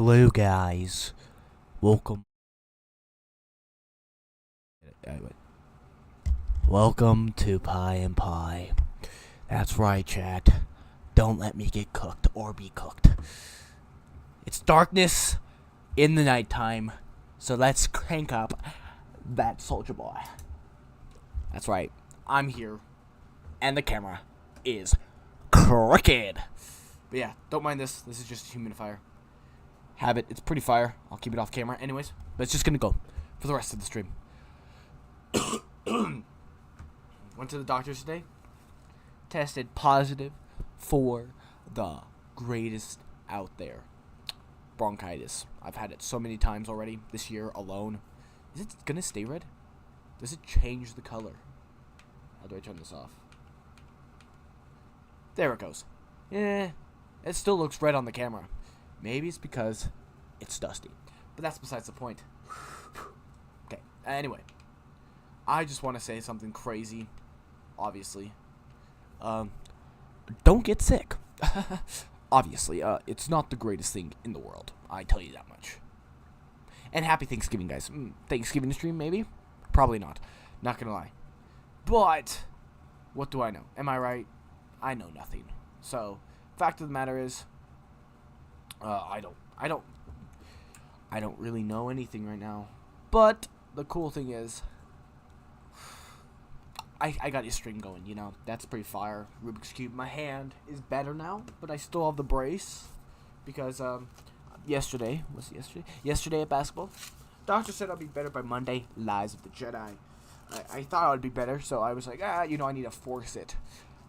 Hello, guys. Welcome. Welcome to Pie and Pie. That's right, chat. Don't let me get cooked or be cooked. It's darkness in the nighttime, so let's crank up that Soldier Boy. That's right. I'm here, and the camera is crooked. But yeah, don't mind this. This is just a humidifier. Have it. It's pretty fire. I'll keep it off camera anyways. But it's just gonna go for the rest of the stream. Went to the doctor's today. Tested positive for the greatest out there. Bronchitis. I've had it so many times already this year alone. Is it gonna stay red? Does it change the color? How do I turn this off? There it goes. It still looks red on the camera. Maybe it's because it's dusty. But that's besides the point. Okay, anyway. I just want to say something crazy. Obviously. Don't get sick. Obviously, it's not the greatest thing in the world. I tell you that much. And happy Thanksgiving, guys. Thanksgiving stream, maybe? Probably not. Not gonna lie. But, what do I know? Am I right? I know nothing. So, fact of the matter is, I don't really know anything right now. But the cool thing is, I got a stream going, you know. That's pretty fire. Rubik's Cube. My hand is better now, but I still have the brace. Because, yesterday at basketball, doctor said I'd be better by Monday. Lies of the Jedi. I thought I would be better, so I was like, I need to force it.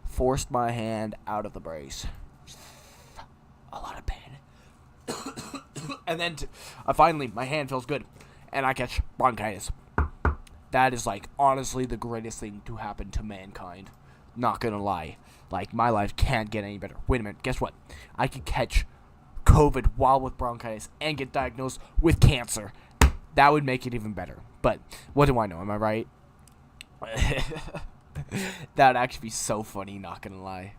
Forced my hand out of the brace. A lot of pain. And then, finally, my hand feels good. And I catch bronchitis. That is, like, honestly the greatest thing to happen to mankind. Not gonna lie. Like, my life can't get any better. Wait a minute, guess what? I could catch COVID while with bronchitis and get diagnosed with cancer. That would make it even better. But, what do I know? Am I right? That would actually be so funny, not gonna lie.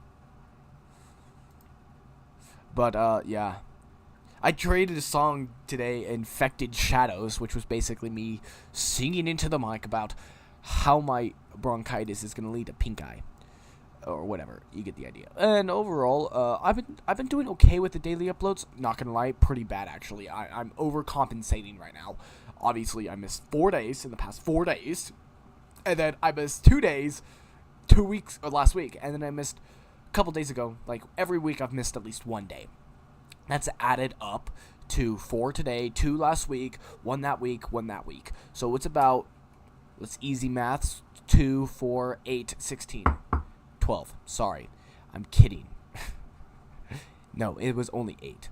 But, yeah. I created a song today, Infected Shadows, which was basically me singing into the mic about how my bronchitis is going to lead to pink eye. Or whatever, you get the idea. And overall, I've been doing okay with the daily uploads. Not going to lie, pretty bad actually. I'm overcompensating right now. Obviously, I missed 4 days in the past 4 days. And then I missed 2 days, 2 weeks, or last week. And then I missed a couple days ago. Like, every week I've missed at least 1 day. That's added up to 4 today, 2 last week, 1 that week, 1 that week. So it's about, let's easy maths, 2, 4, 8, 16, 12. Sorry, I'm kidding. No, it was only 8.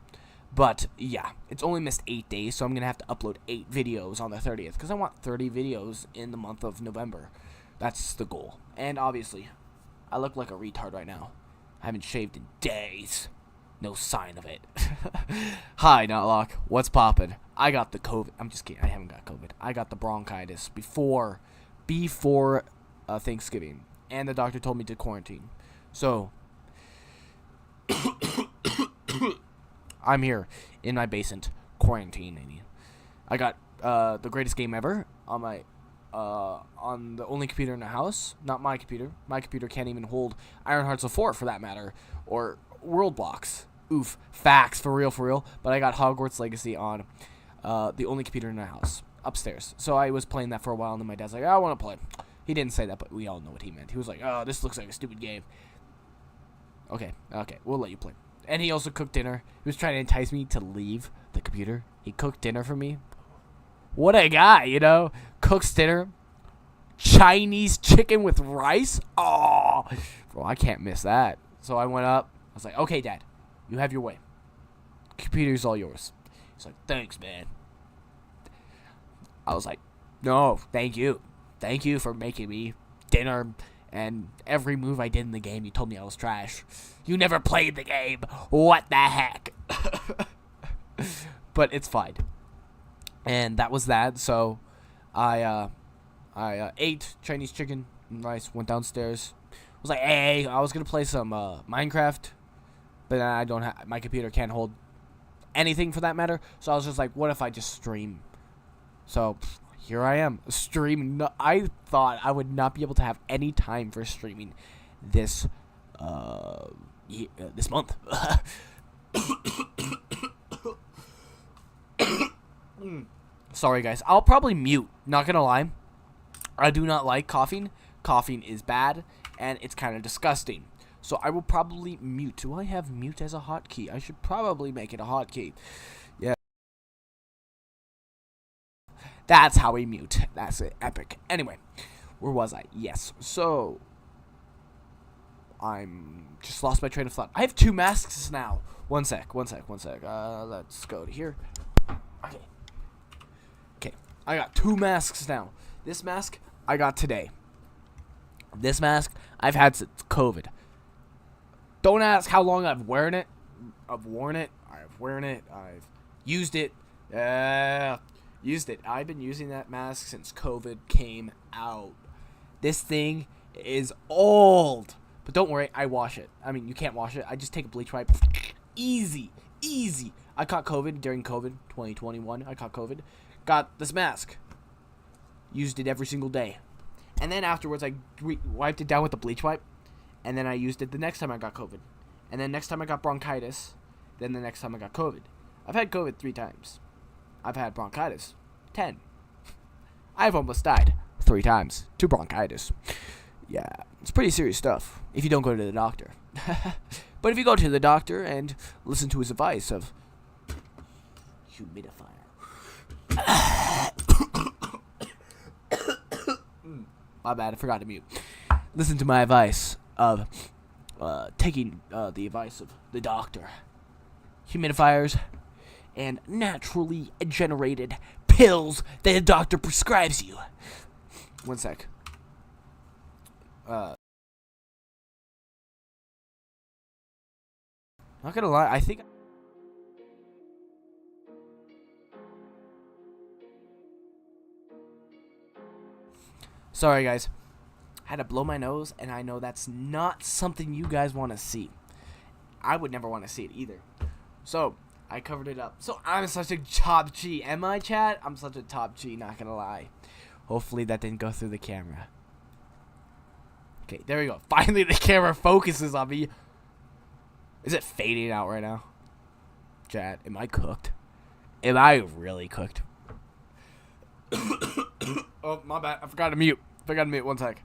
But, yeah, it's only missed 8 days, so I'm going to have to upload 8 videos on the 30th. Because I want 30 videos in the month of November. That's the goal. And obviously, I look like a retard right now. I haven't shaved in days. No sign of it. Hi, Nutlock. What's poppin'? I got the COVID. I'm just kidding. I haven't got COVID. I got the bronchitis before Thanksgiving. And the doctor told me to quarantine. So, I'm here in my basement, quarantining. I got the greatest game ever on my on the only computer in the house. Not my computer. My computer can't even hold Iron Hearts of 4 for that matter. Or World Blocks. Oof. Facts, for real. But I got Hogwarts Legacy on the only computer in the house, upstairs. So I was playing that for a while, and then my dad's like, I want to play. He didn't say that, but we all know what he meant. He was like, oh, this looks like a stupid game. Okay, we'll let you play. And he also cooked dinner. He was trying to entice me to leave the computer. He cooked dinner for me. What a guy, you know? Cooks dinner. Chinese chicken with rice. Oh, bro, I can't miss that. So I went up. I was like, okay, Dad, you have your way. Computer's all yours. He's like, thanks, man. I was like, no, thank you. Thank you for making me dinner and every move I did in the game. You told me I was trash. You never played the game. What the heck? But it's fine. And that was that. So I ate Chinese chicken and rice, went downstairs. Was like, hey, I was going to play some Minecraft. But I don't have, my computer can't hold anything for that matter. So I was just like, what if I just stream? So here I am, streaming. No, I thought I would not be able to have any time for streaming this this month. Sorry guys, I'll probably mute, not gonna lie. I do not like coughing. Coughing is bad and it's kind of disgusting. So I will probably mute. Do I have mute as a hotkey? I should probably make it a hotkey. Yeah. That's how we mute. That's it. Epic. Anyway, where was I? Yes. So I'm just lost my train of thought. I have 2 masks now. One sec. Let's go to here. Okay. I got 2 masks now. This mask I got today. This mask I've had since COVID. Don't ask how long I've worn it. I've used it. I've been using that mask since COVID came out. This thing is old. But don't worry, I wash it. I mean, you can't wash it. I just take a bleach wipe. Easy. I caught COVID during COVID, 2021. I caught COVID. Got this mask. Used it every single day. And then afterwards, I wiped it down with the bleach wipe. And then I used it the next time I got COVID. And then next time I got bronchitis. Then the next time I got COVID. I've had COVID 3 times. I've had bronchitis 10. I've almost died 3 times to bronchitis. Yeah, it's pretty serious stuff if you don't go to the doctor. But if you go to the doctor and listen to his advice of humidifier. My bad, I forgot to mute. Listen to my advice of taking the advice of the doctor. Humidifiers and naturally generated pills that a doctor prescribes you. One sec. Not gonna lie, I think. Sorry, guys. I had to blow my nose, and I know that's not something you guys want to see. I would never want to see it either. So, I covered it up. So, I'm such a top G. Am I, chat? I'm such a top G, not gonna lie. Hopefully that didn't go through the camera. Okay, there we go. Finally, the camera focuses on me. Is it fading out right now? Chat, am I cooked? Am I really cooked? Oh, my bad. I forgot to mute. One sec.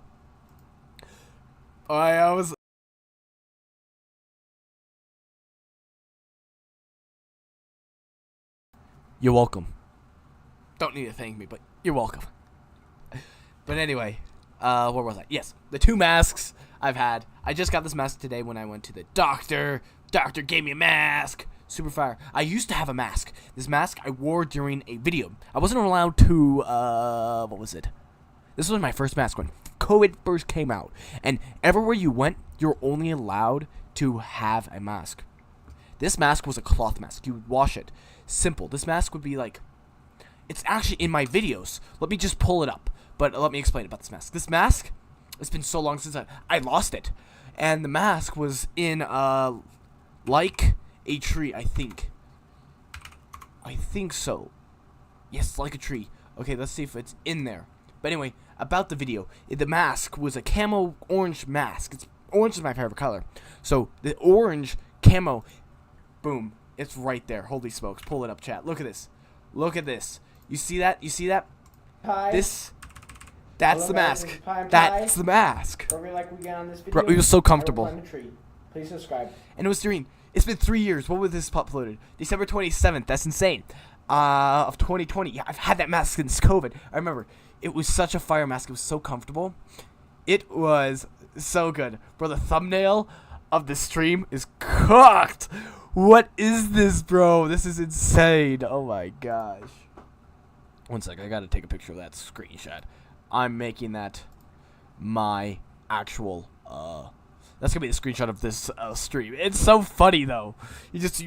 I was... You're welcome. Don't need to thank me, but you're welcome. But anyway, where was I? Yes, the 2 masks I've had. I just got this mask today when I went to the doctor. Doctor gave me a mask. Super fire. I used to have a mask. This mask I wore during a video. I wasn't allowed to, what was it? This was my first mask when COVID first came out. And everywhere you went, you're only allowed to have a mask. This mask was a cloth mask. You would wash it. Simple. This mask would be like... It's actually in my videos. Let me just pull it up. But let me explain about this mask. This mask, it's been so long since I lost it. And the mask was in, like a tree, I think. I think so. Yes, like a tree. Okay, let's see if it's in there. But anyway, about the video. The mask was a camo orange mask. Orange is my favorite color. So, the orange camo, boom, it's right there. Holy smokes. Pull it up, chat. Look at this. Look at this. You see that? You see that? Hi. That's the mask. That's the mask. Bro, like we got on this video. Bro, it was so comfortable. Please subscribe. And it was during... It's been 3 years. What was this uploaded? December 27th. That's insane. Of 2020. Yeah, I've had that mask since COVID. I remember. It was such a fire mask. It was so comfortable. It was so good. Bro, the thumbnail of the stream is cooked. What is this, bro? This is insane. Oh my gosh. One sec. I gotta take a picture of that screenshot. I'm making that my actual, that's gonna be the screenshot of this stream. It's so funny though. You just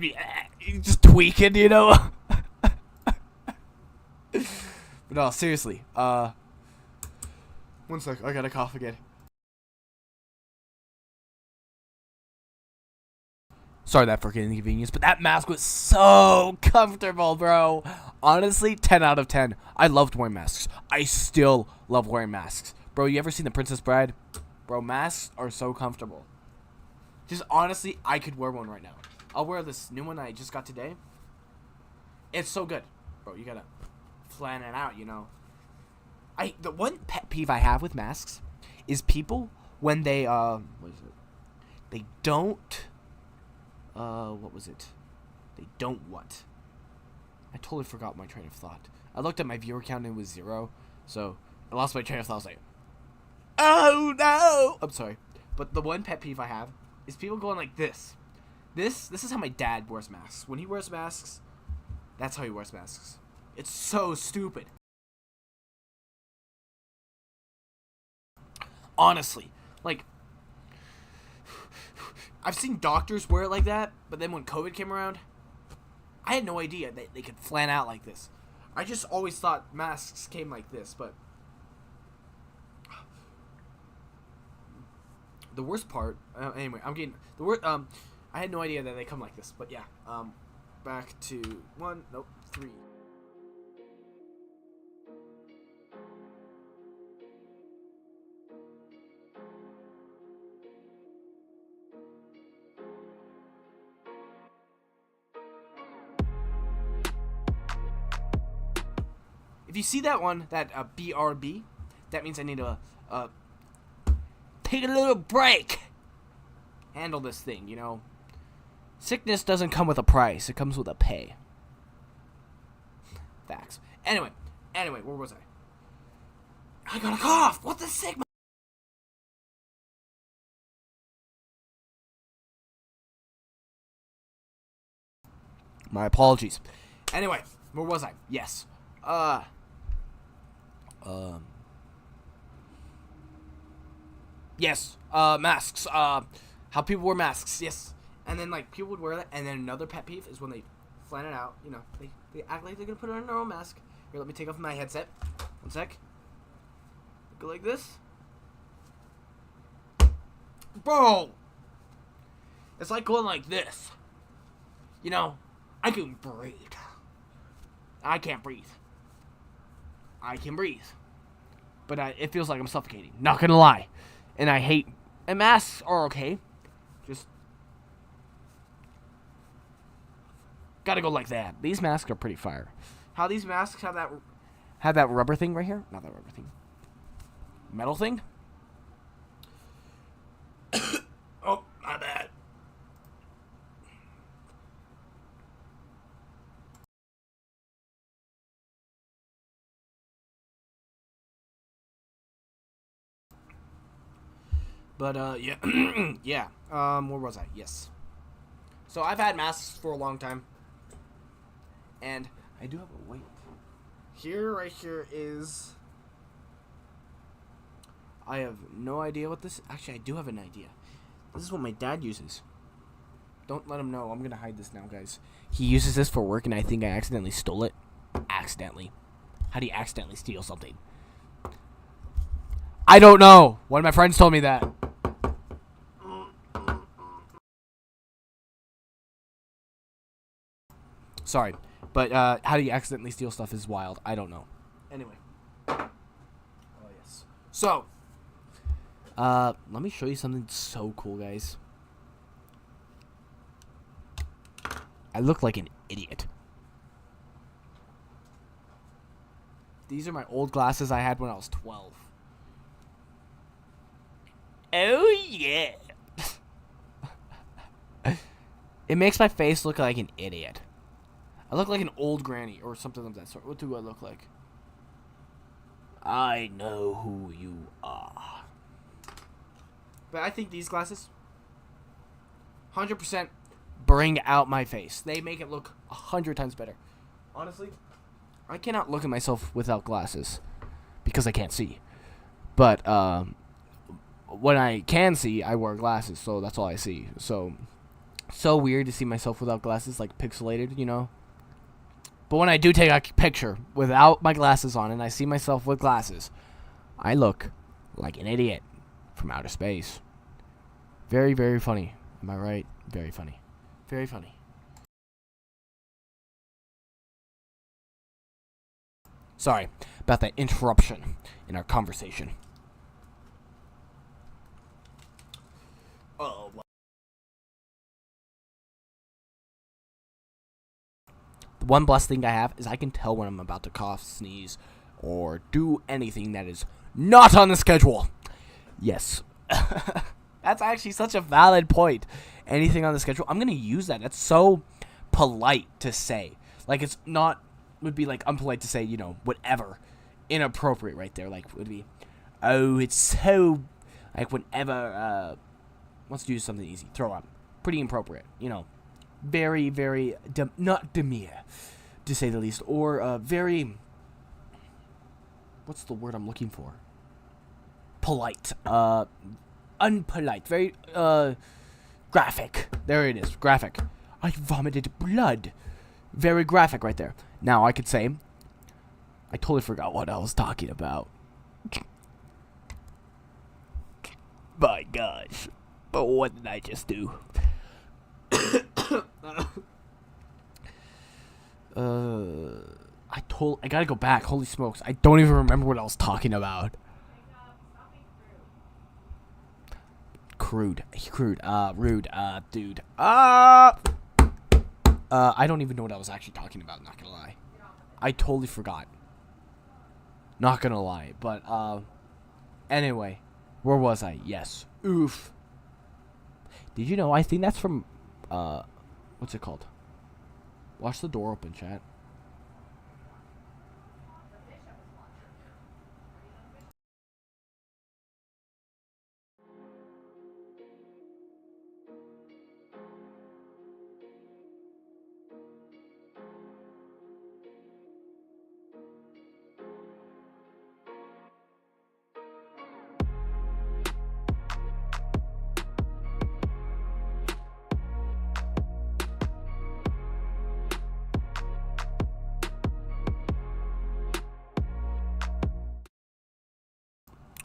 tweaking, you know. But no, seriously. One sec. I gotta cough again. Sorry that freaking inconvenience, but that mask was so comfortable, bro. Honestly, 10 out of 10. I loved wearing masks. I still love wearing masks. Bro, you ever seen The Princess Bride? Bro, masks are so comfortable. Just honestly, I could wear one right now. I'll wear this new one I just got today. It's so good. Bro, you gotta plan it out, you know. The one pet peeve I have with masks is people when they, what is it? They don't, what was it? They don't what? I totally forgot my train of thought. I looked at my viewer count and it was 0, so I lost my train of thought. I was like, oh no! I'm sorry. But the one pet peeve I have is people going like this. This is how my dad wears masks. When he wears masks, that's how he wears masks. It's so stupid. Honestly, like, I've seen doctors wear it like that, but then when COVID came around, I had no idea that they could flan out like this. I just always thought masks came like this, but the worst part, anyway, I'm getting the worst. I had no idea that they come like this, but yeah. Back to 3. If you see that one, that BRB, that means I need to take a little break. Handle this thing, you know. Sickness doesn't come with a price; it comes with a pay. Facts. Anyway, where was I? I got a cough. What the Sigma? My apologies. Anyway, where was I? Yes. Yes. Masks. How people wear masks. Yes. And then, like, people would wear that, and then another pet peeve is when they flan it out, you know, they act like they're gonna put on their own mask. Here, let me take off my headset. One sec. Go like this. Bro! It's like going like this. You know, I can breathe. I can't breathe. I can breathe. But it feels like I'm suffocating. Not gonna lie. And I hate... And masks are okay. Just... gotta go like that. These masks are pretty fire. How these masks have that rubber thing right here? Not that rubber thing. Metal thing? Oh, my bad. But, yeah. Yeah. Where was I? Yes. So, I've had masks for a long time. And I do have a weight. Right here is... I have no idea what this... Actually, I do have an idea. This is what my dad uses. Don't let him know. I'm going to hide this now, guys. He uses this for work, and I think I accidentally stole it. Accidentally. How do you accidentally steal something? I don't know. One of my friends told me that. Sorry. But how do you accidentally steal stuff is wild. I don't know. Anyway. Oh, yes. So, let me show you something so cool, guys. I look like an idiot. These are my old glasses I had when I was 12. Oh, yeah. It makes my face look like an idiot. I look like an old granny or something of that sort. What do I look like? I know who you are. But I think these glasses 100% bring out my face. They make it look 100 times better. Honestly, I cannot look at myself without glasses because I can't see. But when I can see, I wear glasses, so that's all I see. So weird to see myself without glasses, like pixelated, you know? But when I do take a picture without my glasses on and I see myself with glasses, I look like an idiot from outer space. Very, very funny. Am I right? Very funny. Very funny. Sorry about that interruption in our conversation. Oh. The one blessed thing I have is I can tell when I'm about to cough, sneeze, or do anything that is not on the schedule. Yes. That's actually such a valid point. Anything on the schedule, I'm going to use that. That's so polite to say. Like, it's not, would be like unpolite to say, you know, whatever. Inappropriate right there. Like, would be, oh, it's so, like, whenever, let's do something easy. Throw up. Pretty inappropriate, you know. Very, very, not demure, to say the least. Or, very, what's the word I'm looking for? Polite. Unpolite. Very, graphic. There it is. Graphic. I vomited blood. Very graphic right there. Now, I could say, I totally forgot what I was talking about. My gosh. But what did I just do? I gotta go back. Holy smokes. I don't even remember what I was talking about. Rude, dude. I don't even know what I was actually talking about, not gonna lie. I totally forgot. Not gonna lie, but, anyway. Where was I? Yes. Oof. Did you know, I think that's from, what's it called? Watch the door open, chat.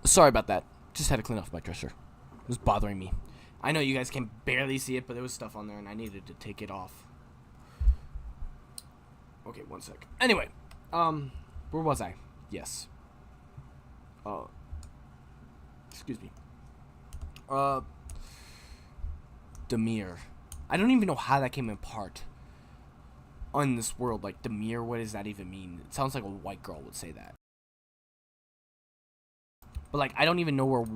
Sorry about that. Just had to clean off my dresser. It was bothering me. I know you guys can barely see it, but there was stuff on there and I needed to take it off. Okay, one sec. Anyway, where was I? Yes. Excuse me. Demure. I don't even know how that came in part on this world. Like, demure, what does that even mean? It sounds like a white girl would say that. But, like, I don't even know where,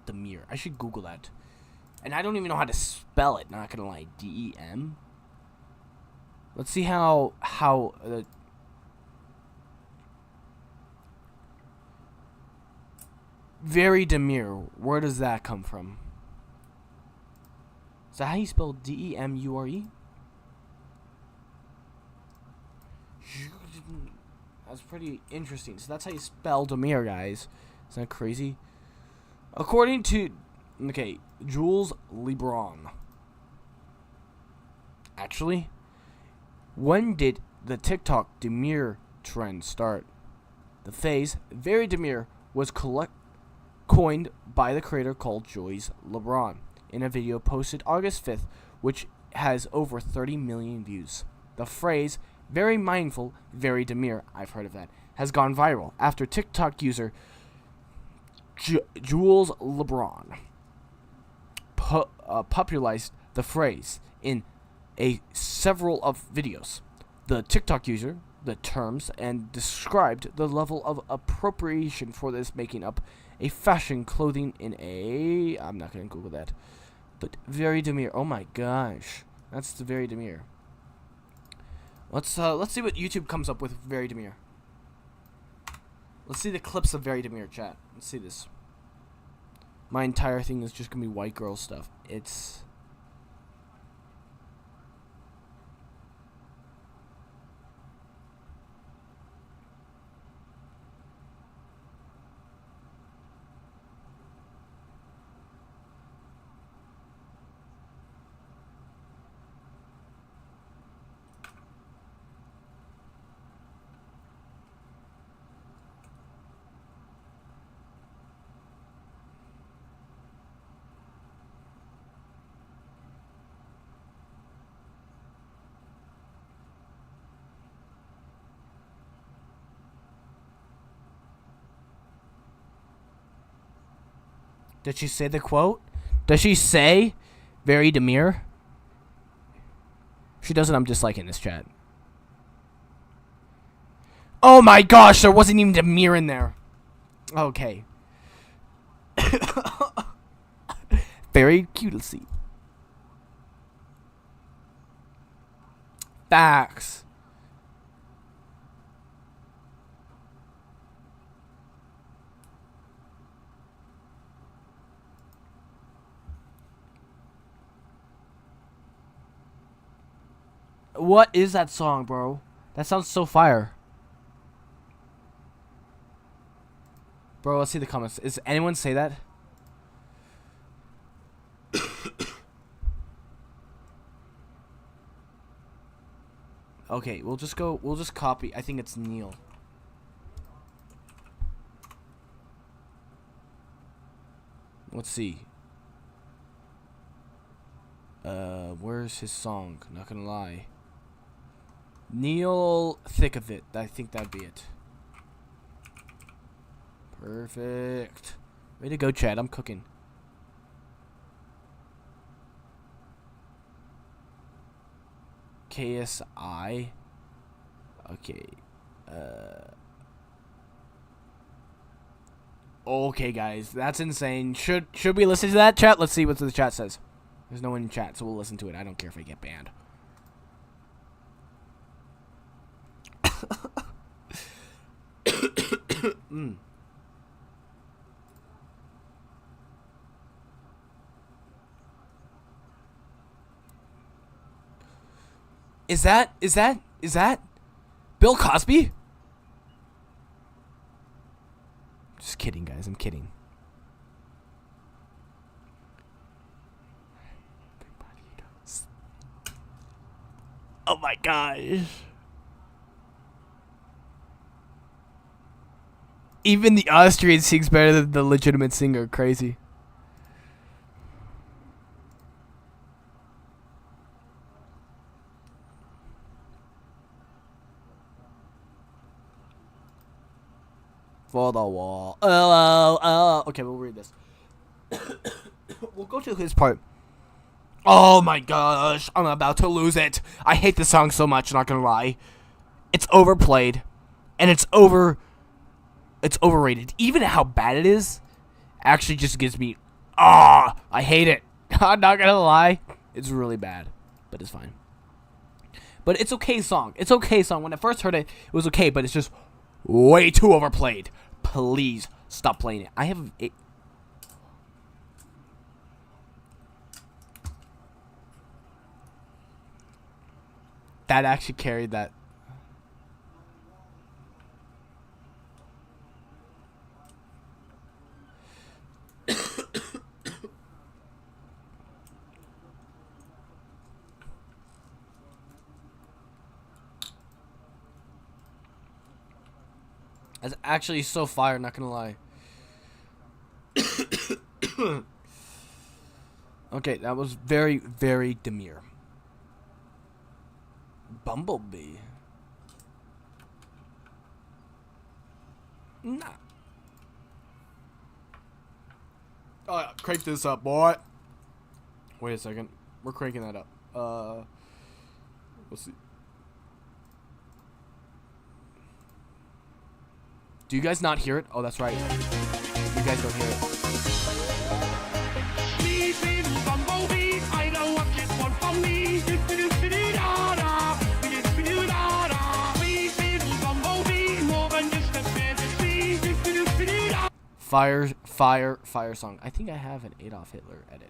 demure. I should Google that. And I don't even know how to spell it, not gonna lie. D-E-M? Let's see how, very demure. Where does that come from? Is that how you spell D-E-M-U-R-E? That's pretty interesting. So that's how you spell demure, guys. Isn't that crazy? According to, okay, Jules LeBron. Actually, when did the TikTok demure trend start? The phase, very demure, was coined by the creator called Jules LeBron in a video posted August 5th, which has over 30 million views. The phrase, very mindful, very demure, I've heard of that, has gone viral after TikTok user Jules LeBron popularized the phrase in several of videos. The TikTok user, the terms, and described the level of appropriation for this, making up a fashion clothing in a, I'm not going to Google that, but very demure. Oh my gosh, that's the very demure. Let's see what YouTube comes up with very demure. Let's see the clips of very demure, chat. Let's see this. My entire thing is just gonna be white girl stuff. It's Did she say the quote? Does she say very demure? If she doesn't, I'm disliking this chat. Oh my gosh, there wasn't even demure in there. Okay. Very cutesy. Facts. What is that song, bro? That sounds so fire. Bro, let's see the comments. Is anyone say that? Okay, we'll just copy. I think it's Neil. Let's see. Where's his song? Not gonna lie. Neil Thick of It. I think that'd be it. Perfect. Way to go, Chad. I'm cooking. KSI. Okay. Okay, guys. That's insane. Should we listen to that, chat? Let's see what the chat says. There's no one in chat, so we'll listen to it. I don't care if I get banned. Is that Bill Cosby? Just kidding, guys. I'm kidding. Everybody knows. Oh my gosh. Even the Austrian sings better than the legitimate singer. Crazy. For the wall. Okay, we'll read this. We'll go to his part. Oh my gosh, I'm about to lose it. I hate this song so much, not gonna lie. It's overplayed, and it's overrated. Even how bad it is actually just gives me, I hate it. I'm not gonna lie. It's really bad, but it's fine. But it's okay song. It's okay song. When I first heard it, it was okay, but it's just way too overplayed. Please stop playing it. I have it. That actually carried that. That's actually so fire, not gonna lie. Okay, that was very, very demure. Bumblebee. Nah. Oh yeah, crank this up, boy. Wait a second. We're cranking that up. Let's see. Do you guys not hear it? Oh, that's right. You guys don't hear it. Fire song. I think I have an Adolf Hitler edit.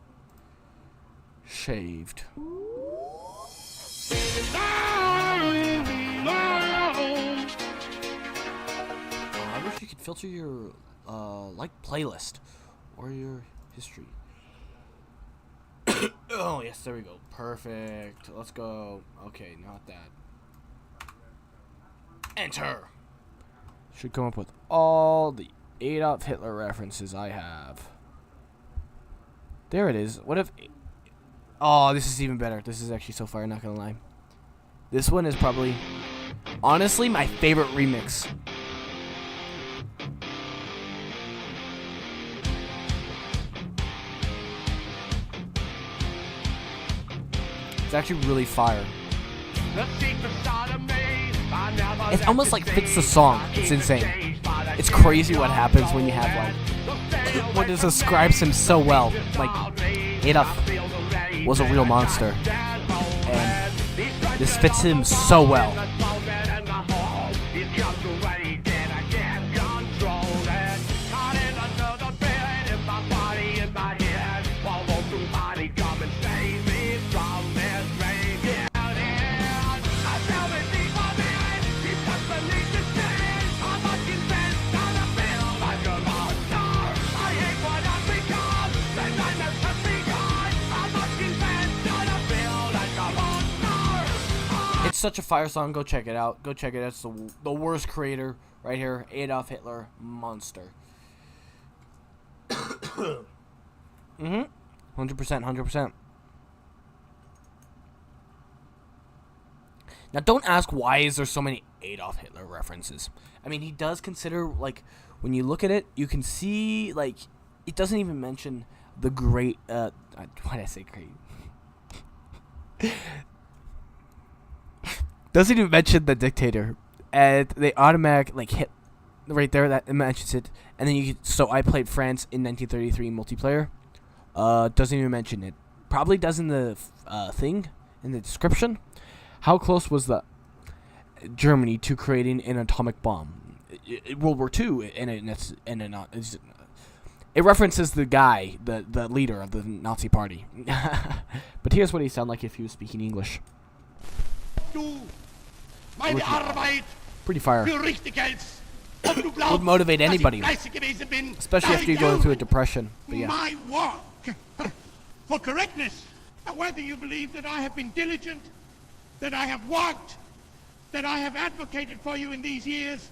Shaved. I wish you could filter your like playlist or your history. Oh yes, there we go. Perfect. Let's go. Okay, not that. Enter. Should come up with all the Adolf Hitler references I have. There it is. What if? Oh, this is even better. This is actually so far. Not gonna lie. This one is probably, honestly, my favorite remix. It's actually really fire. It almost like fits the song. It's insane. It's crazy what happens when you have like what describes him so well. Like Adolf was a real monster, and this fits him so well. It's such a fire song. Go check it out. Go check it out. It's the worst creator right here. Adolf Hitler, monster. 100%, 100%. Now, don't ask why is there so many Adolf Hitler references. I mean, he does consider, like, when you look at it, you can see, like, it doesn't even mention the great, why did I say great? Doesn't even mention the dictator. And they automatic, like, hit right there, that mentions it. And then so I played France in 1933 multiplayer. Doesn't even mention it. Probably does in the thing, in the description. How close was the Germany to creating an atomic bomb? World War II, it references the guy, the leader of the Nazi party. But here's what he sounded like if he was speaking English. Pretty fire. Would motivate anybody, especially after you're going through a depression. But yeah. My work for correctness. Whether you believe that I have been diligent, that I have worked, that I have advocated for you in these years,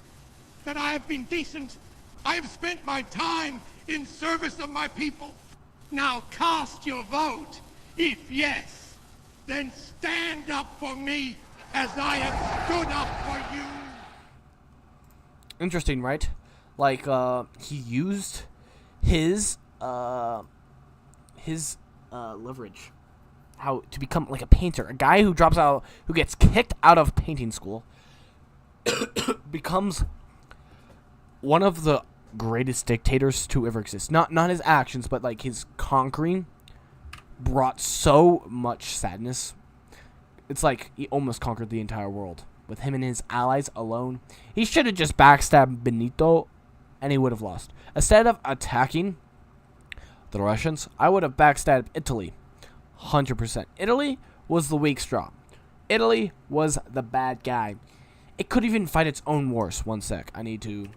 that I have been decent, I have spent my time in service of my people. Now cast your vote. If yes, then stand up for me as I have stood up for you. Interesting, right? Like, he used his leverage. How to become like a painter. A guy who drops out, who gets kicked out of painting school, becomes one of the greatest dictators to ever exist. Not his actions, but like his conquering brought so much sadness. It's like he almost conquered the entire world with him and his allies alone. He should have just backstabbed Benito, and he would have lost. Instead of attacking the Russians, I would have backstabbed Italy. 100%. Italy was the weak straw. Italy was the bad guy. It could even fight its own wars. One sec. I need to...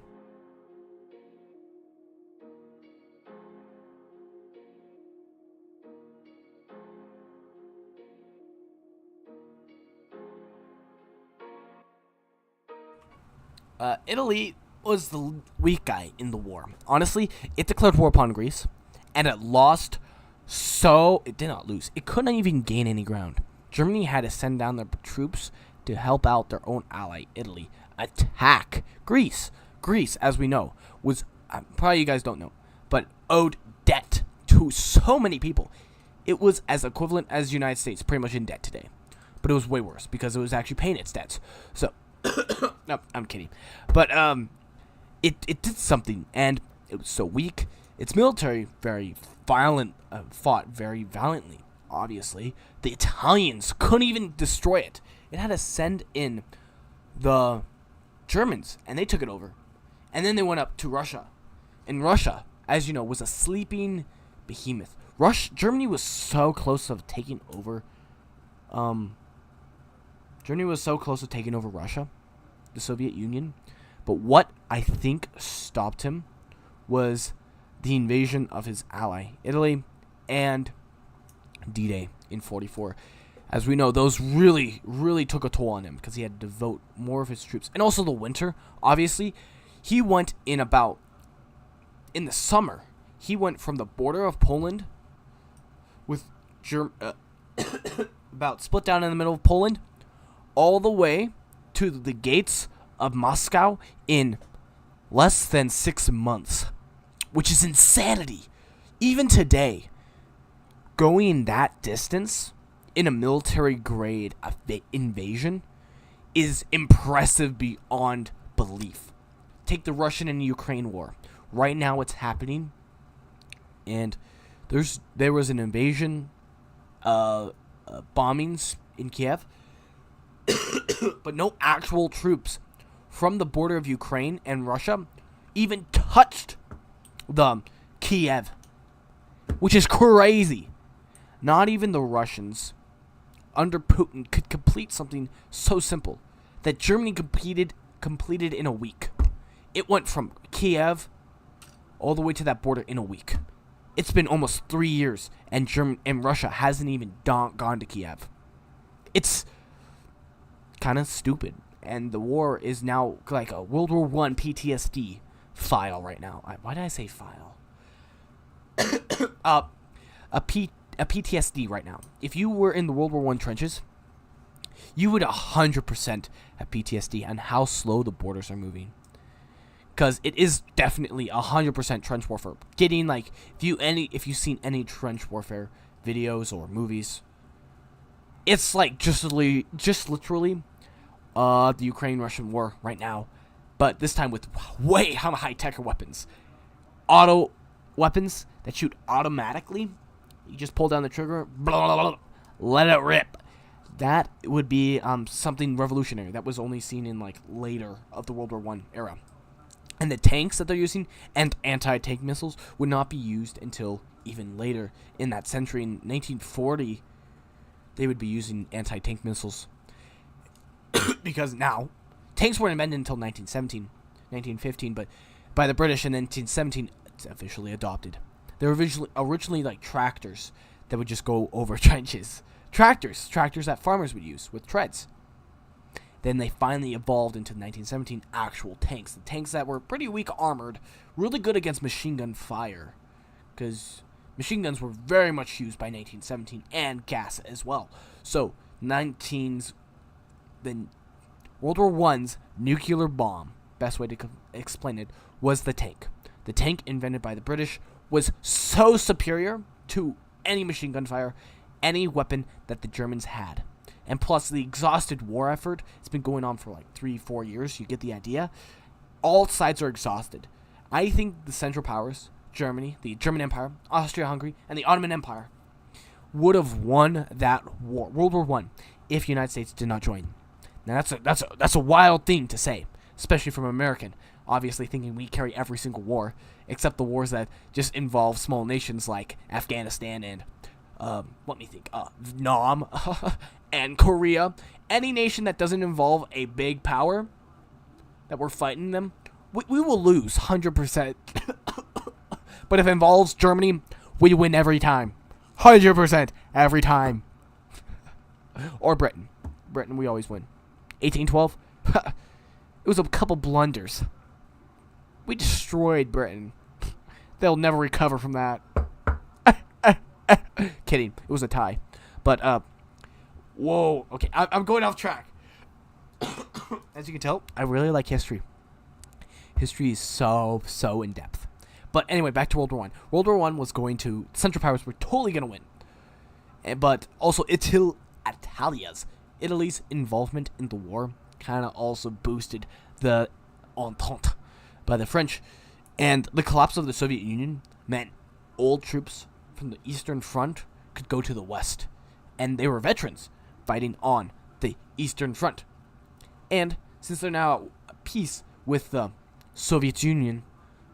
Italy was the weak guy in the war. Honestly, it declared war upon Greece, and it lost. So, it did not lose. It couldn't even gain any ground. Germany had to send down their troops to help out their own ally, Italy, attack Greece. Greece, as we know, was, probably you guys don't know, but owed debt to so many people. It was as equivalent as the United States, pretty much in debt today. But it was way worse, because it was actually paying its debts. So, no, I'm kidding. But, it did something, and it was so weak. Its military, very violent, fought very valiantly, obviously. The Italians couldn't even destroy it. It had to send in the Germans, and they took it over. And then they went up to Russia. And Russia, as you know, was a sleeping behemoth. Germany was so close to taking over, Russia, the Soviet Union. But what I think stopped him was the invasion of his ally, Italy, and D-Day in 1944. As we know, those really, really took a toll on him because he had to devote more of his troops. And also the winter, obviously. He went in the summer, he went from the border of Poland with about split down in the middle of Poland, all the way to the gates of Moscow in less than 6 months. Which is insanity. Even today, going that distance in a military grade invasion is impressive beyond belief. Take the Russian and Ukraine war. Right now it's happening, and there was an invasion, bombings in Kiev, but no actual troops from the border of Ukraine and Russia even touched the Kiev, which is crazy. Not even the Russians under Putin could complete something so simple that Germany completed in a week. It went from Kiev all the way to that border in a week. It's been almost 3 years, and Russia hasn't even gone to Kiev. It's kind of stupid, and the war is now like a World War I PTSD file right now. Why did I say file? A PTSD right now. If you were in the World War I trenches, you would 100% have PTSD on how slow the borders are moving. Because it is definitely 100% trench warfare. Getting like, if you've seen any trench warfare videos or movies, it's like just literally the Ukraine-Russian war right now, but this time with way high-tech weapons. Auto weapons that shoot automatically. You just pull down the trigger, blah, blah, blah, let it rip. That would be something revolutionary that was only seen in like later of the World War I era. And the tanks that they're using and anti-tank missiles would not be used until even later in that century. In 1940, they would be using anti-tank missiles. Because now, tanks weren't invented until 1915, but by the British in 1917, it's officially adopted. They were originally like tractors that would just go over trenches. Tractors that farmers would use with treads. Then they finally evolved into 1917 actual tanks. The tanks that were pretty weak armored, really good against machine gun fire. Because machine guns were very much used by 1917 and gas as well. So, then World War I's nuclear bomb, best way to explain it, was the tank. The tank invented by the British was so superior to any machine gun fire, any weapon that the Germans had. And plus the exhausted war effort, it's been going on for like 3-4 years, you get the idea. All sides are exhausted. I think the Central Powers, Germany, the German Empire, Austria-Hungary, and the Ottoman Empire would have won that war, World War I, if the United States did not join. Now that's a wild thing to say, especially from an American, obviously thinking we carry every single war, except the wars that just involve small nations like Afghanistan and Vietnam and Korea. Any nation that doesn't involve a big power that we're fighting them, we will lose 100%. But if it involves Germany, we win every time. 100% every time. Or Britain. Britain, we always win. 1812? It was a couple blunders. We destroyed Britain. They'll never recover from that. Kidding. It was a tie. But, whoa. Okay, I'm going off track. As you can tell, I really like history. History is so in depth. But anyway, back to World War I. World War I was going to... Central Powers were totally going to win. But also, Italy's involvement in the war kind of also boosted the Entente by the French. And the collapse of the Soviet Union meant old troops from the Eastern Front could go to the West. And they were veterans fighting on the Eastern Front. And since they're now at peace with the Soviet Union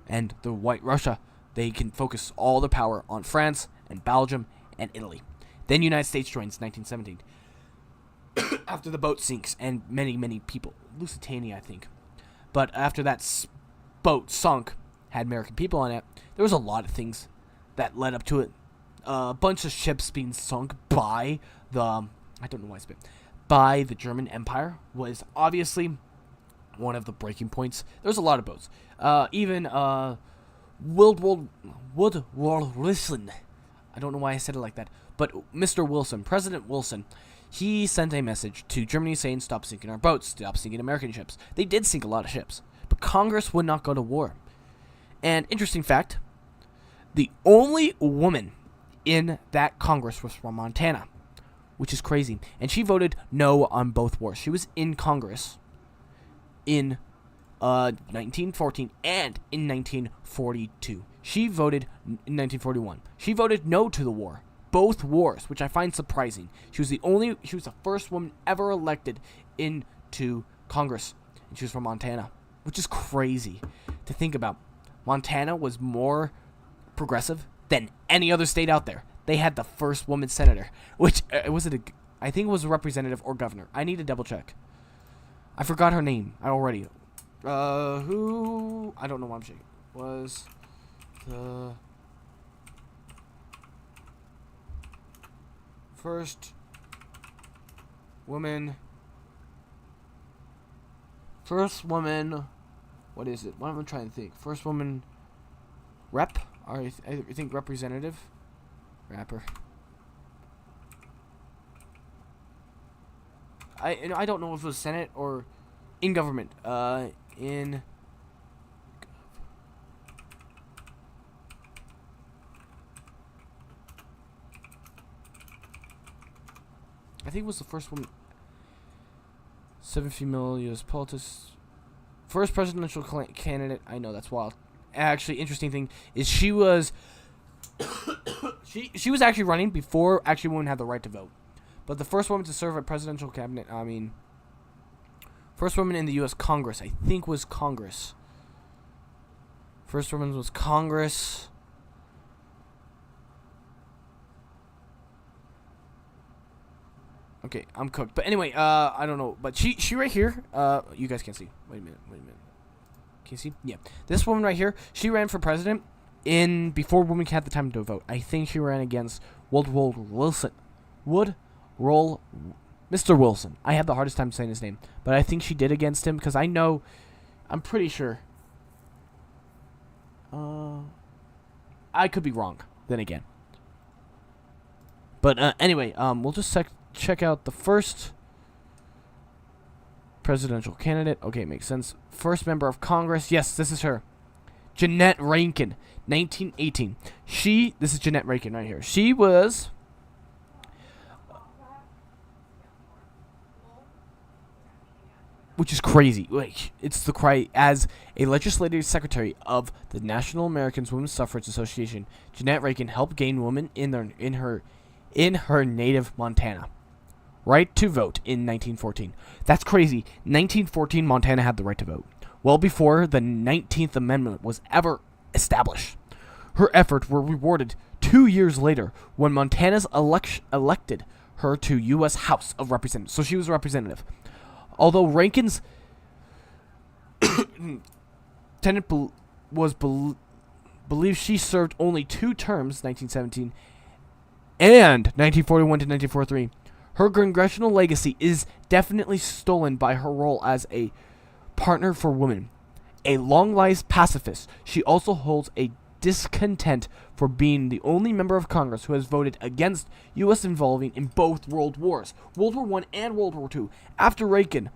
and the White Russia, they can focus all the power on France and Belgium and Italy. Then United States joins 1917. After the boat sinks and many people, Lusitania I think. But after that boat sunk, had American people on it, there was a lot of things that led up to it. A bunch of ships being sunk by the, by the German Empire was obviously one of the breaking points. There was a lot of boats. Even Woodrow Wilson, I don't know why I said it like that, but Mr. Wilson, President Wilson, he sent a message to Germany saying, stop sinking our boats, stop sinking American ships. They did sink a lot of ships, but Congress would not go to war. And interesting fact, the only woman in that Congress was from Montana. which is crazy. And she voted no on both wars. She was in Congress in 1914 and in 1942. She voted in 1941. She voted no to the war. Both wars, which I find surprising. She was the first woman ever elected into Congress. And she was from Montana, which is crazy to think about. Montana was more progressive than any other state out there. They had the first woman senator, which I think it was a representative or governor. I need to double check. I forgot her name already. Who? I don't know why I'm shaking. Was the first woman. What is it? What am I trying to think? First woman rep? Or I think representative? Rapper. I don't know if it was Senate or in government. I think it was the first woman. 7 female U.S. politicians. First presidential candidate. I know, that's wild. Actually, interesting thing is she was she was actually running before actually women had the right to vote. But the first woman to serve a presidential cabinet, first woman in the U.S. Congress, I think was Congress. First woman was Congress. Okay, I'm cooked. But anyway, I don't know. But she right here, you guys can't see. Wait a minute. Can you see? Yeah. This woman right here, she ran for president before women had the time to vote. I think she ran against Woodrow Wilson. Mr. Wilson. I have the hardest time saying his name. But I think she did against him because I'm pretty sure. I could be wrong, then again. But anyway, we'll just check out the first presidential candidate. Okay, makes sense. First member of Congress. Yes, this is her. Jeannette Rankin, 1918. This is Jeannette Rankin right here. She was which is crazy. Like, it's the cry as a legislative secretary of the National American Women's Suffrage Association. Jeannette Rankin helped gain women in her native Montana right to vote in 1914. That's crazy. 1914, Montana had the right to vote, well before the 19th Amendment was ever established. Her efforts were rewarded 2 years later when Montana's elected her to U.S. House of Representatives. So she was a representative. Although Rankin's tenant believed she served only 2 terms, 1917 and 1941 to 1943, her congressional legacy is definitely stolen by her role as a partner for women. A long-lived pacifist, she also holds a discontent for being the only member of Congress who has voted against U.S. involving in both world wars, World War I and World War II. After Reagan,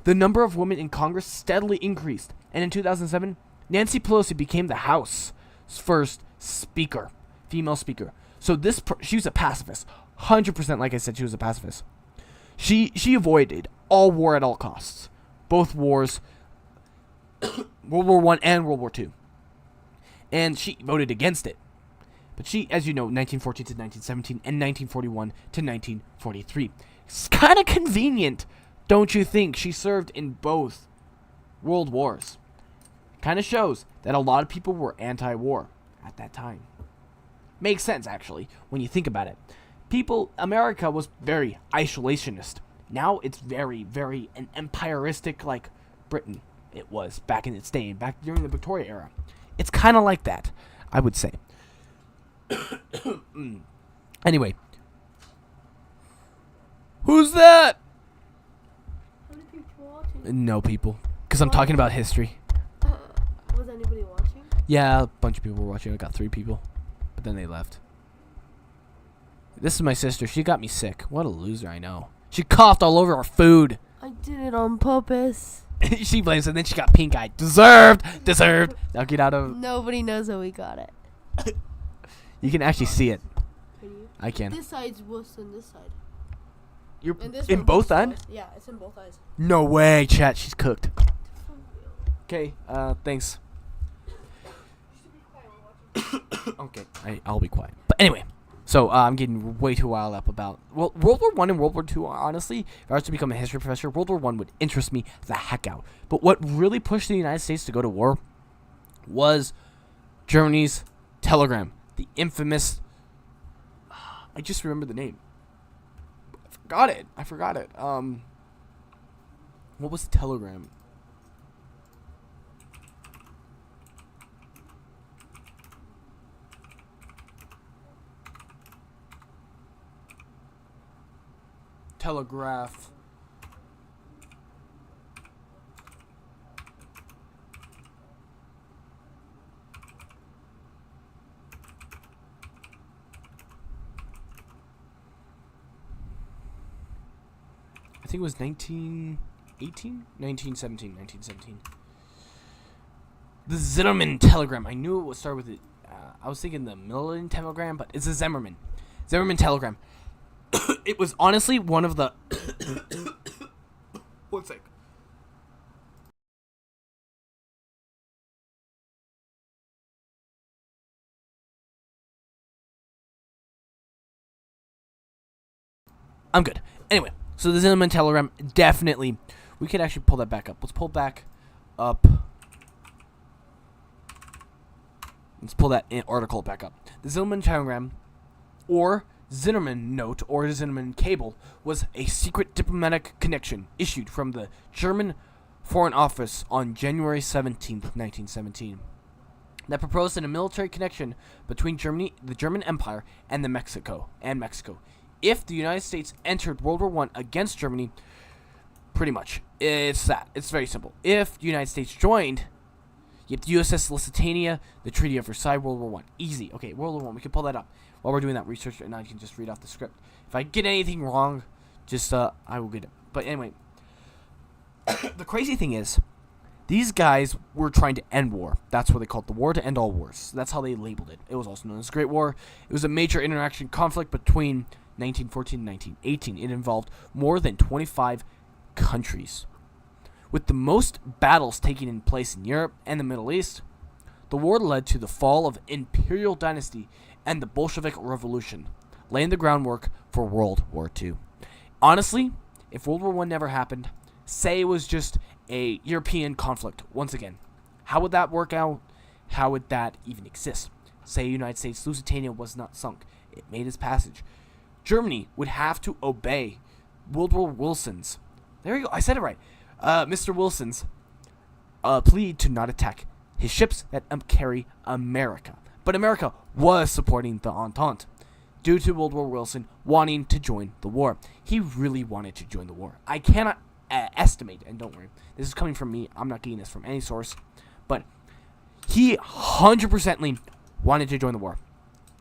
the number of women in Congress steadily increased, and in 2007, Nancy Pelosi became the House's first female speaker. So she was a pacifist. 100%, like I said, she was a pacifist. She avoided all war at all costs. Both wars, World War I and World War II. And she voted against it. But she, as you know, 1914 to 1917 and 1941 to 1943. It's kind of convenient, don't you think? She served in both world wars. Kind of shows that a lot of people were anti-war at that time. Makes sense, actually, when you think about it. America was very isolationist. Now it's very, very an empiristic like Britain. It was back in its day, back during the Victoria era. It's kind of like that, I would say. Anyway. Who's that? How many people watching? No people. Because I'm talking about history. Was anybody watching? Yeah, a bunch of people were watching. I got 3 people. But then they left. This is my sister. She got me sick. What a loser, I know. She coughed all over our food. I did it on purpose. She blames it, and then she got pink-eyed. Deserved. Now get out of... Nobody knows how we got it. You can actually see it. Can you? I can. This side's worse than this side. You're And this in one both has ends? eyes. Yeah, it's in both eyes. No way, chat. She's cooked. Okay. Thanks. Okay. I'll be quiet. But anyway, so I'm getting way too riled up about World War One and World War Two. Honestly, if I was to become a history professor, World War One would interest me the heck out. But what really pushed the United States to go to war was Germany's telegram, the infamous. I just remember the name. I forgot it. What was the telegram? Telegraph. I think it was 1917. The Zimmerman telegram. I knew it would start with it. I was thinking the Millen telegram, but it's a Zimmerman telegram. It was honestly one of the. One sec. I'm good. Anyway, so the Zimmerman telegram, definitely. We could actually pull that back up. Let's pull back up. Let's pull that article back up. The Zimmerman telegram, or Zimmerman note, or Zimmerman cable, was a secret diplomatic connection issued from the German Foreign Office on January 17th, 1917, that proposed a military connection between Germany, the German Empire, and Mexico. If the United States entered World War I against Germany, pretty much, it's that. It's very simple. If the United States joined, you have the USS Lusitania, the Treaty of Versailles, World War I. Easy. Okay, World War I. We can pull that up. While we're doing that research, and I can just read off the script. If I get anything wrong, just, I will get it. But anyway, the crazy thing is, these guys were trying to end war. That's what they called the War to End All Wars. That's how they labeled it. It was also known as the Great War. It was a major interaction conflict between 1914 and 1918. It involved more than 25 countries. With the most battles taking place in Europe and the Middle East, the war led to the fall of Imperial Dynasty and the Bolshevik Revolution, laying the groundwork for World War II. Honestly, if World War I never happened, say it was just a European conflict, once again, how would that work out? How would that even exist? Say United States Lusitania was not sunk. It made its passage. Germany would have to obey Woodrow Wilson's, there you go, I said it right, Mr. Wilson's plea to not attack his ships that carry America. But America was supporting the Entente due to Woodrow Wilson wanting to join the war. He really wanted to join the war. I cannot estimate, and don't worry, this is coming from me. I'm not getting this from any source. But he 100% wanted to join the war.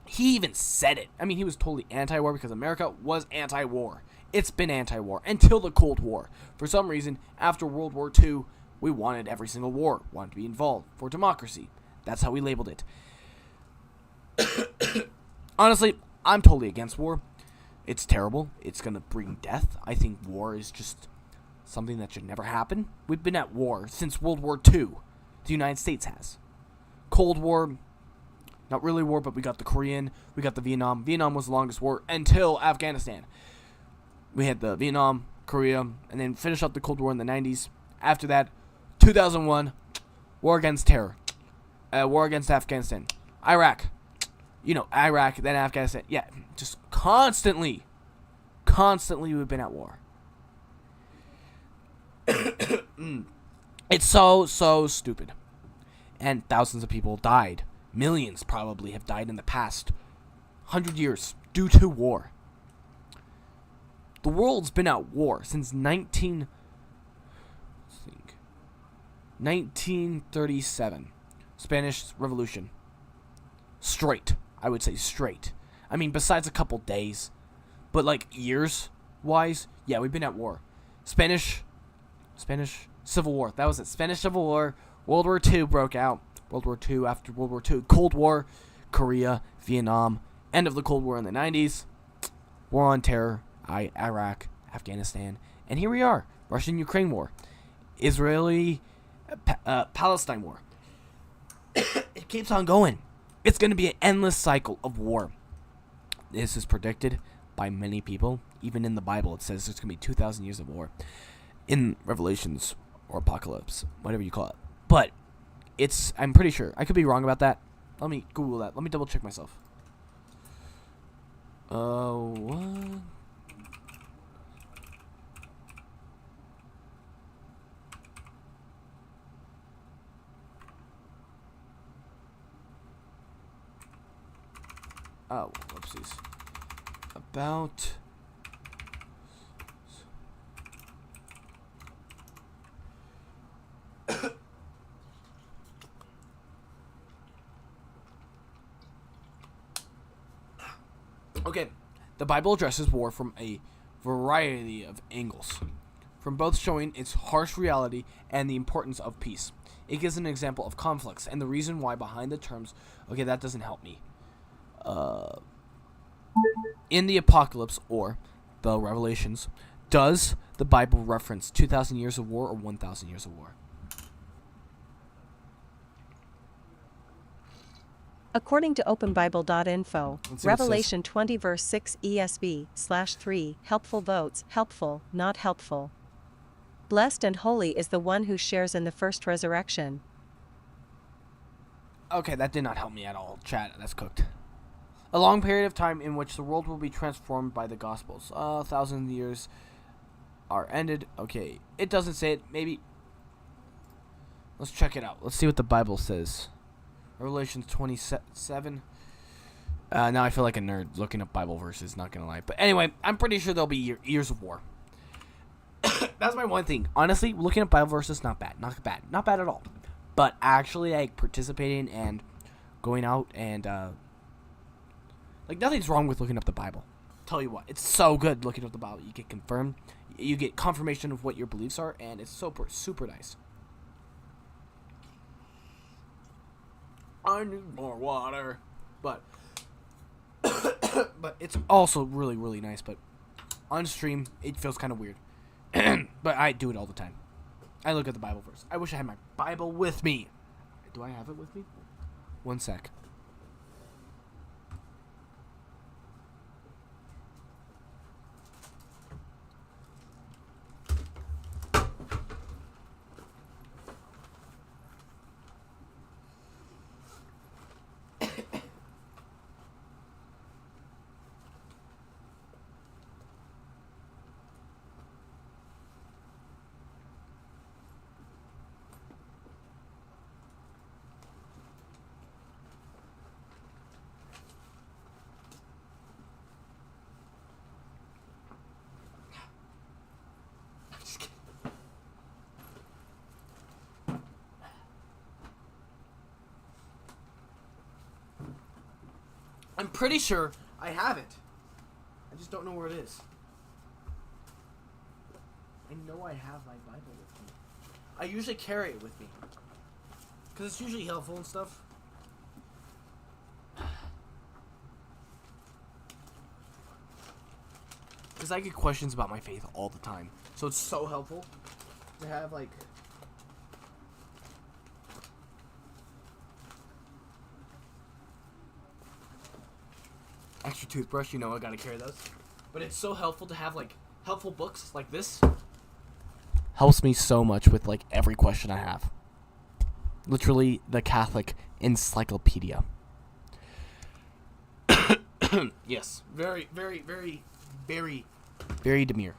He even said it. I mean, he was totally anti-war because America was anti-war. It's been anti-war until the Cold War. For some reason, after World War II, we wanted every single war, wanted to be involved for democracy. That's how we labeled it. Honestly, I'm totally against war. It's terrible. It's going to bring death. I think war is just something that should never happen. We've been at war since World War II. The United States has. Cold War, not really war, but we got the Korean, we got the Vietnam. Vietnam was the longest war until Afghanistan. We had the Vietnam, Korea, and then finished up the Cold War in the 90s. After that, 2001, war against terror. War against Afghanistan. Iraq. Iraq, then Afghanistan. Yeah, just constantly we've been at war. It's so stupid. And thousands of people died. Millions probably have died in the past 100 years due to war. The world's been at war since 1937. Spanish Revolution. Straight. I would say straight. I mean, besides a couple days. But, years-wise, yeah, we've been at war. Spanish Civil War. That was it. Spanish Civil War. World War II broke out. World War II, after World War II. Cold War. Korea. Vietnam. End of the Cold War in the 90s. War on terror. Iraq. Afghanistan, and here we are, Russian-Ukraine war, Israeli-Palestine war. It keeps on going. It's going to be an endless cycle of war. This is predicted by many people. Even in the Bible, it says there's going to be 2,000 years of war. In Revelations or Apocalypse, whatever you call it. But I'm pretty sure. I could be wrong about that. Let me Google that. Let me double check myself. What? Oh, whoopsies. About... Okay, the Bible addresses war from a variety of angles, from both showing its harsh reality and the importance of peace. It gives an example of conflicts and the reason why behind the terms. Okay, that doesn't help me. In the Apocalypse or the Revelations, does the Bible reference 2,000 years of war or 1,000 years of war? According to openbible.info, Let's see what it Revelation 20 verse 6 ESV/3, helpful votes, helpful, not helpful. Blessed and holy is the one who shares in the first resurrection. Okay, that did not help me at all, chat. That's cooked. A long period of time in which the world will be transformed by the Gospels. 1,000 years are ended. Okay, it doesn't say it. Maybe. Let's check it out. Let's see what the Bible says. Revelation 27. Now I feel like a nerd looking up Bible verses, not gonna lie. But anyway, I'm pretty sure there'll be years of war. That's my one thing. Honestly, looking at Bible verses, not bad. Not bad. Not bad at all. But actually, like, participating and going out and, like, nothing's wrong with looking up the Bible. Tell you what, it's so good looking up the Bible. You get confirmed. You get confirmation of what your beliefs are, and it's super nice. I need more water. But but it's also really nice. But on stream, it feels kind of weird. But I do it all the time. I look at the Bible verse. I wish I had my Bible with me. Do I have it with me? One sec. I'm pretty sure I have it. I just don't know where it is. I know I have my Bible with me. I usually carry it with me. Because it's usually helpful and stuff. Because I get questions about my faith all the time. So it's so helpful to have, like... extra toothbrush, you know I gotta carry those. But it's so helpful to have, like, helpful books like this. Helps me so much with, like, every question I have. Literally the Catholic encyclopedia. Yes. Very demure.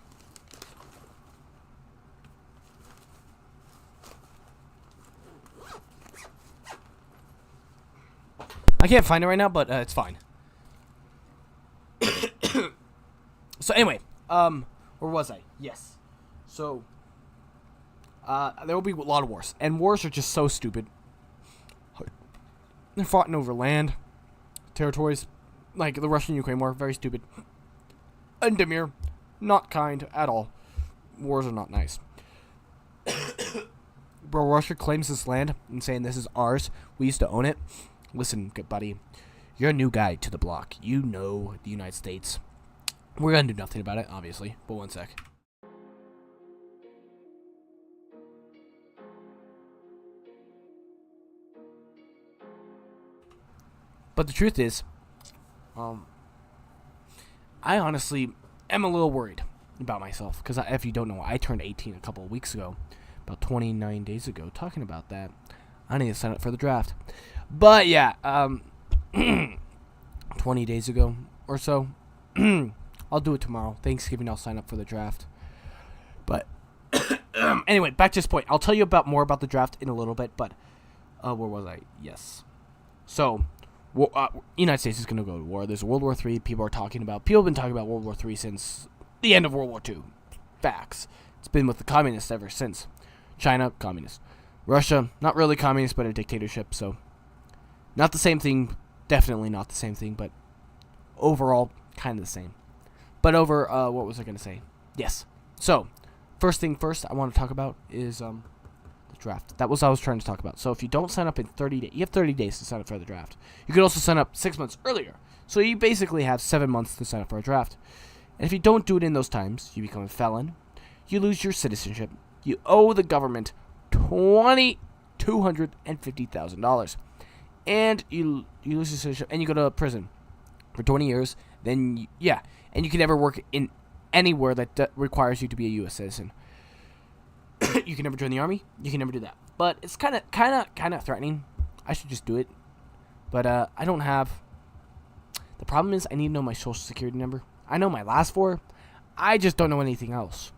I can't find it right now, but it's fine. So anyway, where was I? Yes. So, there will be a lot of wars, and wars are just so stupid. They're fought over land, territories, like the Russian-Ukraine war, very stupid. And demure, not kind at all. Wars are not nice. Bro, Russia claims this land and saying this is ours. We used to own it. Listen, good buddy, you're a new guy to the block. You know the United States We're gonna do nothing about it, obviously. But one sec. But the truth is, I honestly am a little worried about myself because if you don't know, I turned 18 a couple of weeks ago, about 29 days ago. Talking about that, I need to sign up for the draft. But yeah, 20 days ago or so. I'll do it tomorrow. Thanksgiving, I'll sign up for the draft. But anyway, back to this point. I'll tell you more about the draft in a little bit. But where was I? Yes. So. United States is going to go to war. There's World War III. People have been talking about World War III since the end of World War II. Facts. It's been with the communists ever since. China, communist. Russia, not really communist, but a dictatorship. So, not the same thing. Definitely not the same thing, but overall, kind of the same. But what was I going to say? Yes. So, first thing first, I want to talk about is the draft. That was what I was trying to talk about. So if you don't sign up in 30 days, you have 30 days to sign up for the draft. You could also sign up 6 months earlier. So you basically have 7 months to sign up for a draft. And if you don't do it in those times, you become a felon. You lose your citizenship. You owe the government $250,000. And you lose your citizenship, and you go to prison for 20 years. Then, and you can never work in anywhere that requires you to be a U.S. citizen. You can never join the army. You can never do that. But it's kind of threatening. I should just do it. But I don't have. The problem is I need to know my social security number. I know my last four. I just don't know anything else.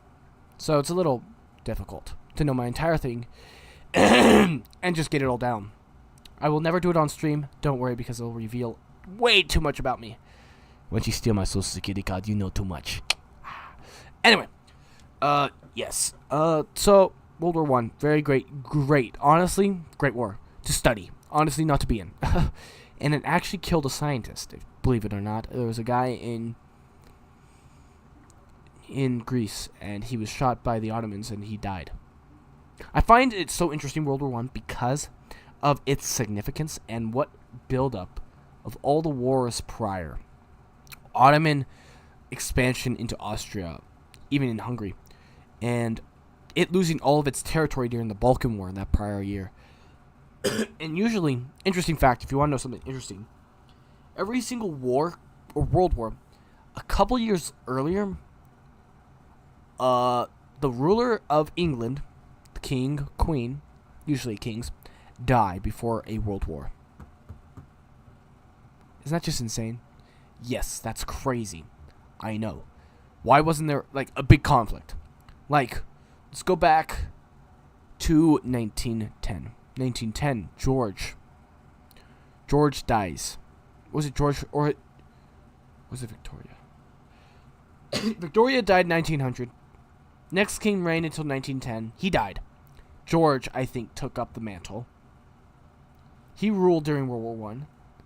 So it's a little difficult to know my entire thing and just get it all down. I will never do it on stream. Don't worry, because it'll reveal way too much about me. Once you steal my social security card, you know too much. Anyway. Yes. So, World War I, very great, honestly, great war to study, honestly, not to be in. And it actually killed a scientist, believe it or not. There was a guy in Greece, and he was shot by the Ottomans, and he died. I find it so interesting, World War I, because of its significance and what buildup of all the wars prior. Ottoman expansion into Austria, even in Hungary, and it losing all of its territory during the Balkan War in that prior year. And usually, interesting fact, if you want to know something interesting, every single war, or world war, a couple years earlier, the ruler of England, the king, queen, usually kings, die before a world war. Isn't that just insane? Yes, that's crazy. I know. Why wasn't there, a big conflict? Let's go back to 1910. 1910, George dies. Was it George or was it Victoria? Victoria died in 1900. Next king reigned until 1910. He died. George, I think, took up the mantle. He ruled during World War I.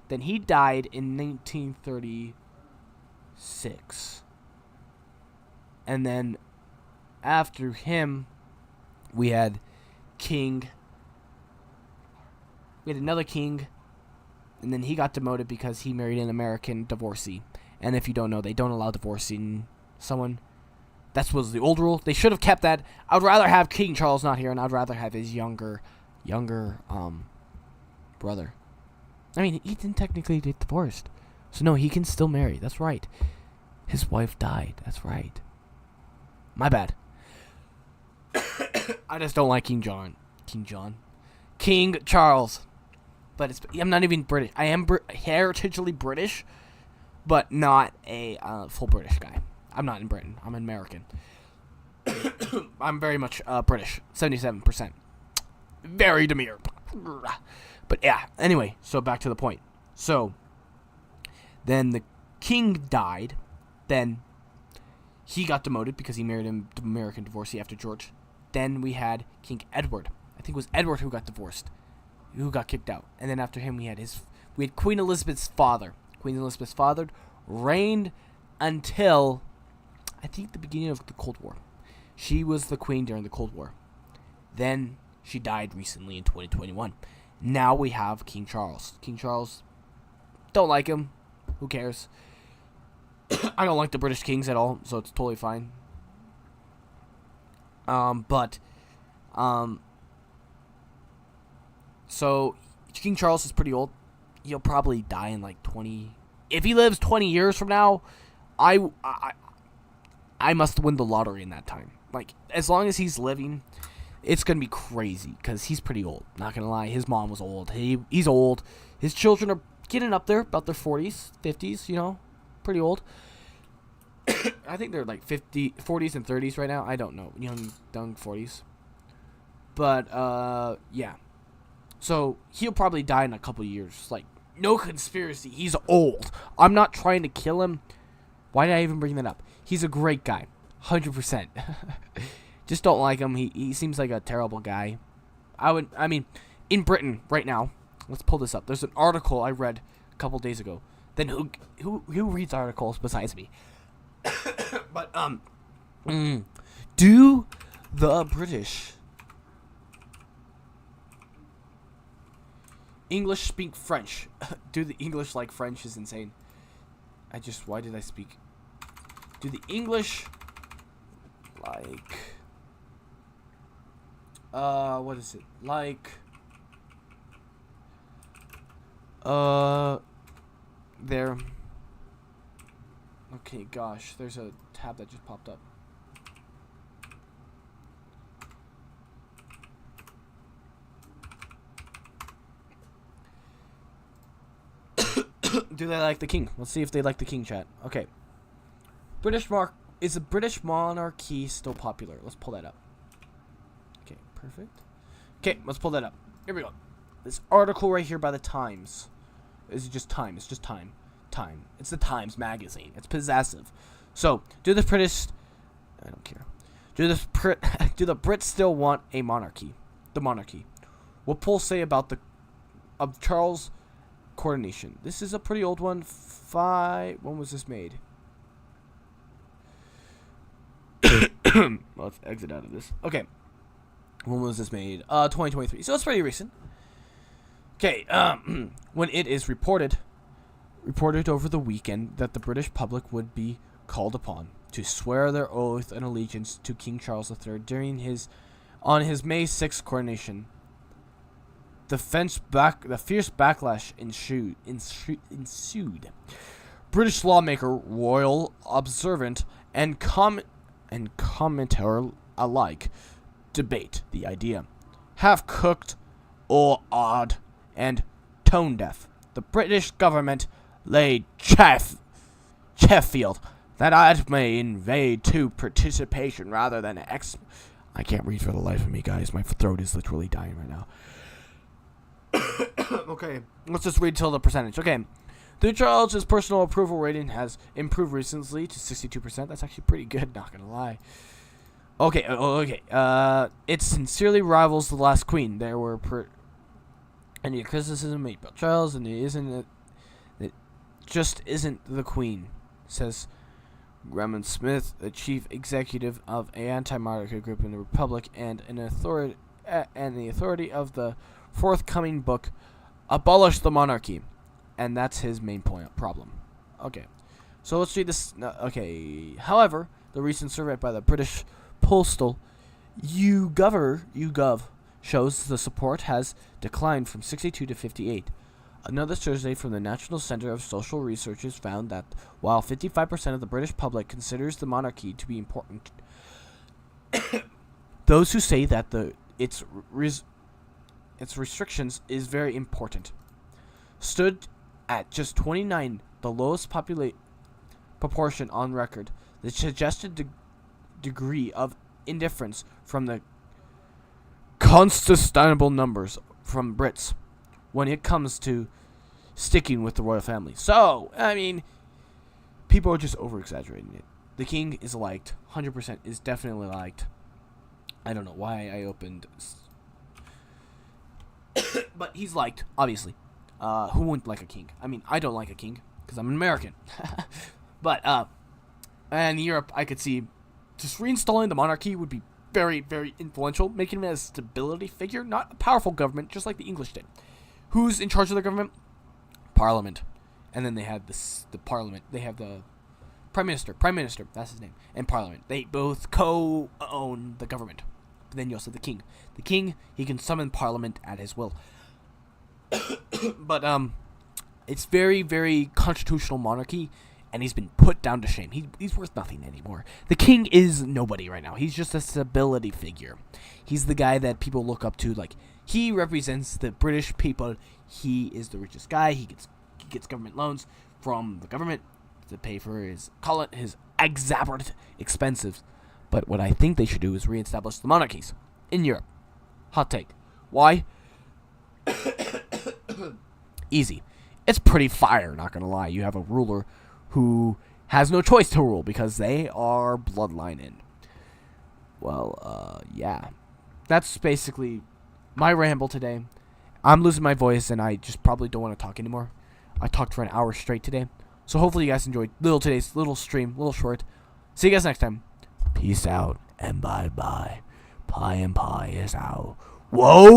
Then he died in 1936. And then after him, we had another king, and then he got demoted because he married an American divorcee. And if you don't know, they don't allow divorcing someone. That was the old rule. They should have kept that. I would rather have King Charles not here, and I'd rather have his younger brother. I mean, he didn't technically get divorced. So no, he can still marry. That's right. His wife died. That's right. My bad. I just don't like King Charles. But I'm not even British. I am heritagely British, but not a full British guy. I'm not in Britain. I'm an American. I'm very much British. 77%. Very demure. But yeah, anyway, so back to the point. So, then the king died. Then he got demoted because he married an American divorcee after George. Then we had King Edward. I think it was Edward who got divorced, who got kicked out. And then after him, we had Queen Elizabeth's father. Queen Elizabeth's father reigned until, I think, the beginning of the Cold War. She was the queen during the Cold War. Then she died recently in 2021. Now we have King Charles. King Charles, don't like him. Who cares? I don't like the British kings at all, so it's totally fine. So King Charles is pretty old. He'll probably die in like 20. If he lives 20 years from now, I must win the lottery in that time. Like, as long as he's living, it's gonna be crazy because he's pretty old. Not gonna lie, his mom was old. He's old. His children are getting up there, about their 40s, 50s. You know, pretty old. I think they're like 40s and 30s right now. I don't know, young 40s. But yeah. So he'll probably die in a couple years. Like, no conspiracy. He's old. I'm not trying to kill him. Why did I even bring that up? He's a great guy, 100%. Just don't like him. He seems like a terrible guy. I mean, in Britain right now. Let's pull this up. There's an article I read a couple days ago. Then who reads articles besides me? But do the British English speak French? Do the English like French is insane. Why did I speak? Do the English like what is it? Like there. Okay, gosh, there's a tab that just popped up. Do they like the king? Let's see if they like the king, chat. Okay. Is the British monarchy still popular? Let's pull that up. Okay, perfect. Okay, let's pull that up. Here we go. This article right here by the Times. Is it just Time? It's just Time. Time. It's the Times magazine. It's possessive. So, do the British... I don't care. Do the Brits still want a monarchy? The monarchy. What polls say about of Charles' coronation? This is a pretty old one. When was this made? Let's exit out of this. Okay. When was this made? 2023. So it's pretty recent. Okay. When it is reported over the weekend that the British public would be called upon to swear their oath and allegiance to King Charles III on his May 6th coronation. The fierce backlash ensued. British lawmaker, royal observant, and commentator alike debate the idea. Half-cooked, or odd, and tone-deaf, the British government laid Sheffield that it may invade to participation rather than I can't read for the life of me, guys. My throat is literally dying right now. Okay, let's just read till the percentage. Okay, the Charles' personal approval rating has improved recently to 62%. That's actually pretty good, not gonna lie. Okay, it sincerely rivals the last queen. There were any criticism made about Charles, and it just isn't the queen, says Graham Smith, the chief executive of an anti-monarchy group in the Republic and the authority of the forthcoming book, Abolish the Monarchy. And that's his main problem. Okay. So let's read this. Okay. However, the recent survey by the British Postal YouGov shows the support has declined from 62 to 58. Another survey from the National Centre of Social Researches found that while 55% of the British public considers the monarchy to be important, those who say that its restrictions is very important stood at just 29, the lowest proportion on record. The suggested degree of indifference from the unsustainable numbers from Brits when it comes to sticking with the royal family. So, I mean, people are just over-exaggerating it. The king is liked. 100% is definitely liked. I don't know why I opened... but he's liked, obviously. Who wouldn't like a king? I mean, I don't like a king, because I'm an American. But, in Europe, I could see just reinstalling the monarchy would be very, very influential, making him a stability figure, not a powerful government, just like the English did. Who's in charge of the government? Parliament. And then they had the Parliament. They have the Prime Minister, that's his name, and Parliament. They both co-own the government. But then you also have the king. The king, he can summon Parliament at his will. But it's very, very constitutional monarchy, and he's been put down to shame. He's worth nothing anymore. The king is nobody right now. He's just a stability figure. He's the guy that people look up to. Like, he represents the British people. He is the richest guy. He gets government loans from the government to pay for his exorbitant expenses. But what I think they should do is reestablish the monarchies in Europe. Hot take. Why? Easy. It's pretty fire, not gonna lie. You have a ruler who has no choice to rule because they are bloodline in. Well, yeah. That's basically my ramble today. I'm losing my voice and I just probably don't want to talk anymore. I talked for an hour straight today. So hopefully you guys enjoyed today's little stream, little short. See you guys next time. Peace out and bye-bye. Pie and Pie is out. Whoa!